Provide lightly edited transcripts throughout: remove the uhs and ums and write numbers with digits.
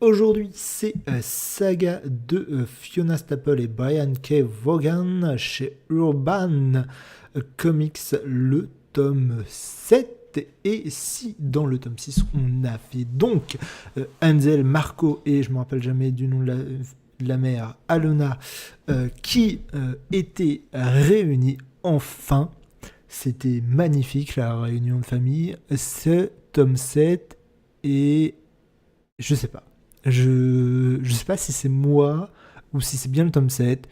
Aujourd'hui, c'est Saga de Fiona Staples et Brian K. Vaughan chez Urban Comics, le tome 7. Et si dans le tome 6, on a fait donc Ansel, Marco et je ne me rappelle jamais du nom de la mère, Alona, qui étaient réunis enfin. C'était magnifique la réunion de famille. Ce tome 7 et je sais pas. Je sais pas si c'est moi ou si c'est bien le tome 7,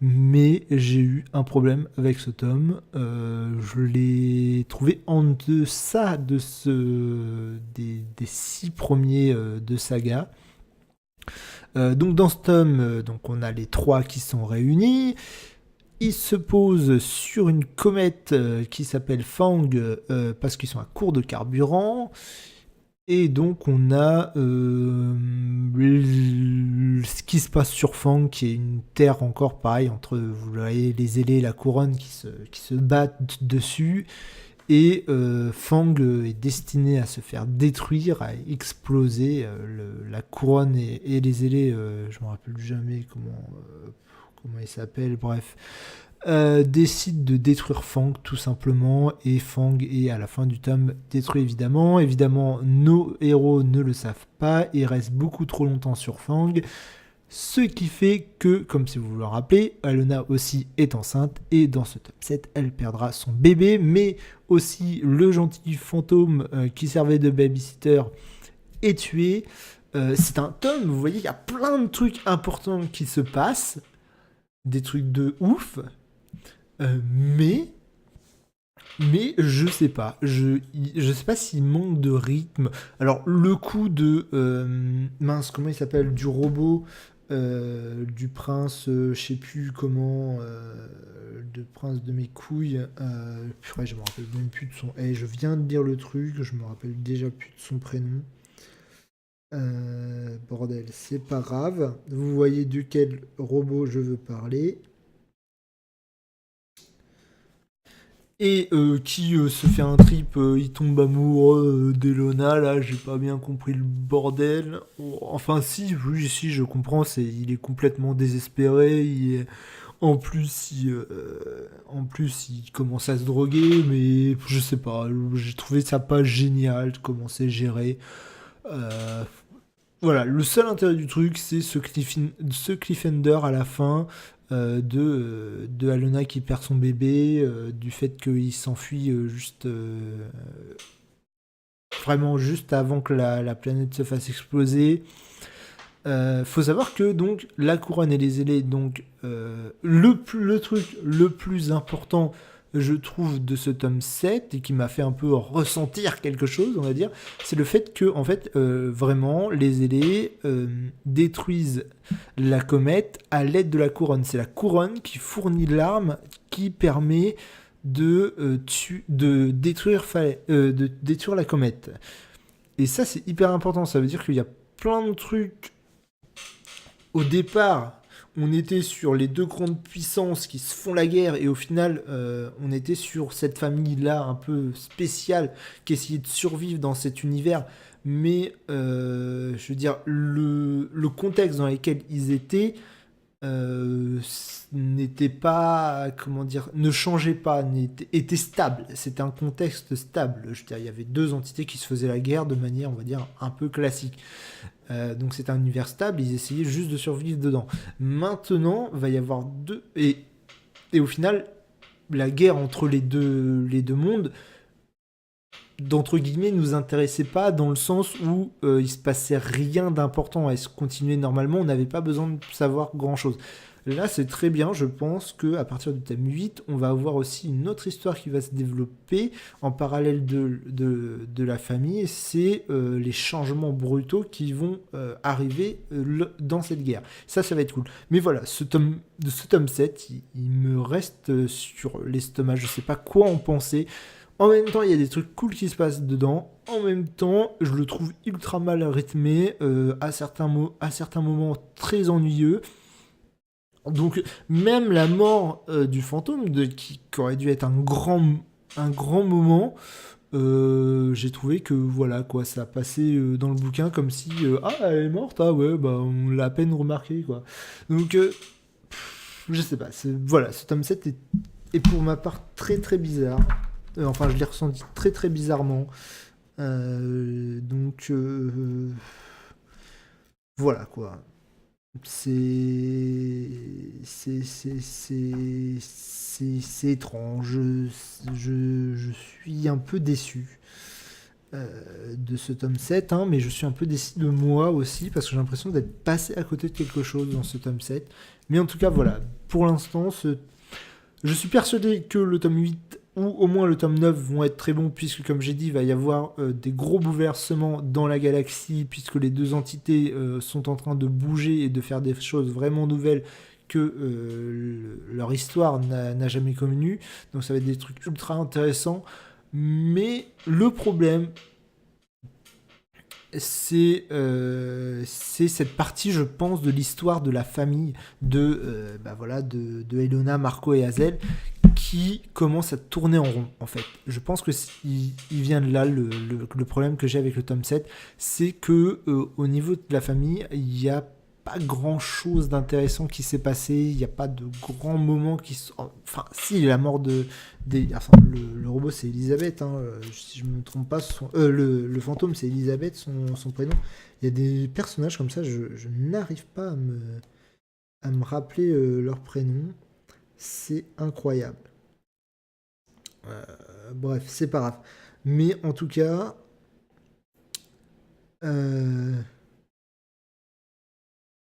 mais j'ai eu un problème avec ce tome. Je l'ai trouvé en deçà des 6 premiers de saga. Donc dans ce tome, donc on a les 3 qui sont réunis. Ils se posent sur une comète qui s'appelle Fang parce qu'ils sont à court de carburant. Et donc on a ce qui se passe sur Fang, qui est une terre encore pareil, entre vous voyez, les ailés et la couronne qui se battent dessus. Et Fang est destiné à se faire détruire, à exploser. La couronne et les ailés, je me rappelle jamais comment ils s'appellent, bref, décide de détruire Fang tout simplement, et Fang est à la fin du tome détruit évidemment. Évidemment, nos héros ne le savent pas et restent beaucoup trop longtemps sur Fang, ce qui fait que, comme si vous vous le rappelez, Alona aussi est enceinte et dans ce tome 7, elle perdra son bébé, mais aussi le gentil fantôme qui servait de babysitter est tué. C'est un tome, vous voyez, il y a plein de trucs importants qui se passent, des trucs de ouf. Mais je sais pas. Je sais pas s'il manque de rythme. Alors, le coup de. Mince, comment il s'appelle? Du robot. Du prince, je sais plus comment. De prince de mes couilles. Purée, je me rappelle même plus de son. Je viens de dire le truc, je me rappelle déjà plus de son prénom. Bordel, c'est pas grave. Vous voyez duquel robot je veux parler. Et qui se fait un trip, il tombe amoureux d'Elona, là, j'ai pas bien compris le bordel. Enfin, si, oui, si, je comprends, il est complètement désespéré, en plus, il commence à se droguer, mais je sais pas, j'ai trouvé ça pas génial comment c'est géré. Euh, voilà, le seul intérêt du truc, c'est ce cliffhanger à la fin de Alona qui perd son bébé, du fait qu'il s'enfuit vraiment juste avant que la planète se fasse exploser. Faut savoir que donc la couronne et les ailés, donc le truc le plus important, je trouve, de ce tome 7 et qui m'a fait un peu ressentir quelque chose, on va dire, c'est le fait que en fait vraiment les ailés détruisent la comète à l'aide de la couronne. C'est la couronne qui fournit l'arme qui permet de détruire la comète. Et ça, c'est hyper important. Ça veut dire qu'il y a plein de trucs. Au départ, on était sur les deux grandes puissances qui se font la guerre, et au final, on était sur cette famille-là un peu spéciale qui essayait de survivre dans cet univers. Mais je veux dire, le contexte dans lequel ils étaient n'était pas, comment dire, ne changeait pas, était stable. C'était un contexte stable. Je veux dire, il y avait deux entités qui se faisaient la guerre de manière, on va dire, un peu classique. Donc c'est un univers stable, ils essayaient juste de survivre dedans. Maintenant, il va y avoir deux. Et au final, la guerre entre les deux mondes, d'entre guillemets, nous intéressait pas dans le sens où il se passait rien d'important à se continuer normalement, on n'avait pas besoin de savoir grand chose. Là, c'est très bien, je pense qu'à partir du thème 8, on va avoir aussi une autre histoire qui va se développer en parallèle de la famille, c'est les changements brutaux qui vont arriver dans cette guerre. Ça va être cool. Mais voilà, ce tome 7, il me reste sur l'estomac, je sais pas quoi en penser. En même temps, il y a des trucs cool qui se passent dedans. En même temps, je le trouve ultra mal rythmé, à certains moments très ennuyeux. Donc, même la mort du fantôme, qui aurait dû être un grand moment, J'ai trouvé que voilà quoi, ça passait dans le bouquin comme si ah elle est morte, ah ouais bah on l'a à peine remarqué quoi. Donc je sais pas, voilà, ce tome 7 est pour ma part très très bizarre. Enfin je l'ai ressenti très très bizarrement. Donc voilà quoi. C'est c'est étrange. Je suis un peu déçu de ce tome 7, hein, mais je suis un peu déçu de moi aussi parce que j'ai l'impression d'être passé à côté de quelque chose dans ce tome 7. Mais en tout cas, voilà, pour l'instant, je suis persuadé que le tome 8 ou au moins le tome 9 vont être très bons puisque, comme j'ai dit, il va y avoir des gros bouleversements dans la galaxie puisque les deux entités sont en train de bouger et de faire des choses vraiment nouvelles que leur histoire n'a jamais connues. Donc ça va être des trucs ultra intéressants. Mais le problème, c'est cette partie, je pense, de l'histoire de la famille de Elona, Marco et Hazel qui commence à tourner en rond, en fait. Je pense que il vient de là, le problème que j'ai avec le tome 7, c'est que au niveau de la famille, il n'y a pas grand chose d'intéressant qui s'est passé, il n'y a pas de grands moments qui sont... Enfin, si, la mort enfin, le robot c'est Elisabeth, hein, si je ne me trompe pas, le fantôme c'est Elisabeth, son prénom. Il y a des personnages comme ça, je n'arrive pas à me rappeler leur prénom. C'est incroyable. Bref, c'est pas grave. Mais en tout cas, euh,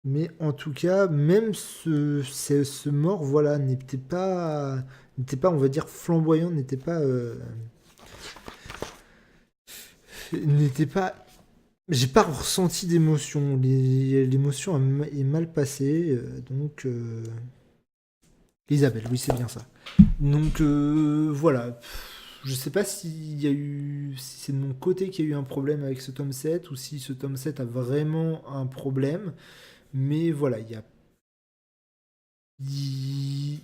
même ce mort, voilà, n'était pas, on va dire, flamboyant, n'était pas. J'ai pas ressenti d'émotion. L'émotion est mal passée, donc. Isabelle, oui, c'est bien ça. Donc voilà. Je sais pas si c'est de mon côté qu'il y a eu un problème avec ce tome 7 ou si ce tome 7 a vraiment un problème. Mais voilà, il-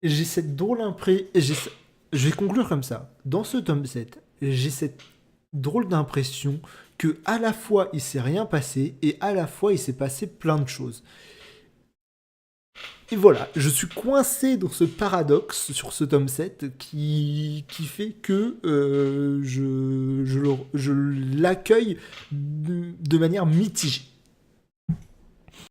j'ai cette drôle impression. Je vais conclure comme ça. Dans ce tome 7, j'ai cette drôle d'impression que à la fois il s'est rien passé et à la fois il s'est passé plein de choses. Et voilà, je suis coincé dans ce paradoxe sur ce tome 7 qui fait que je l'accueille de manière mitigée.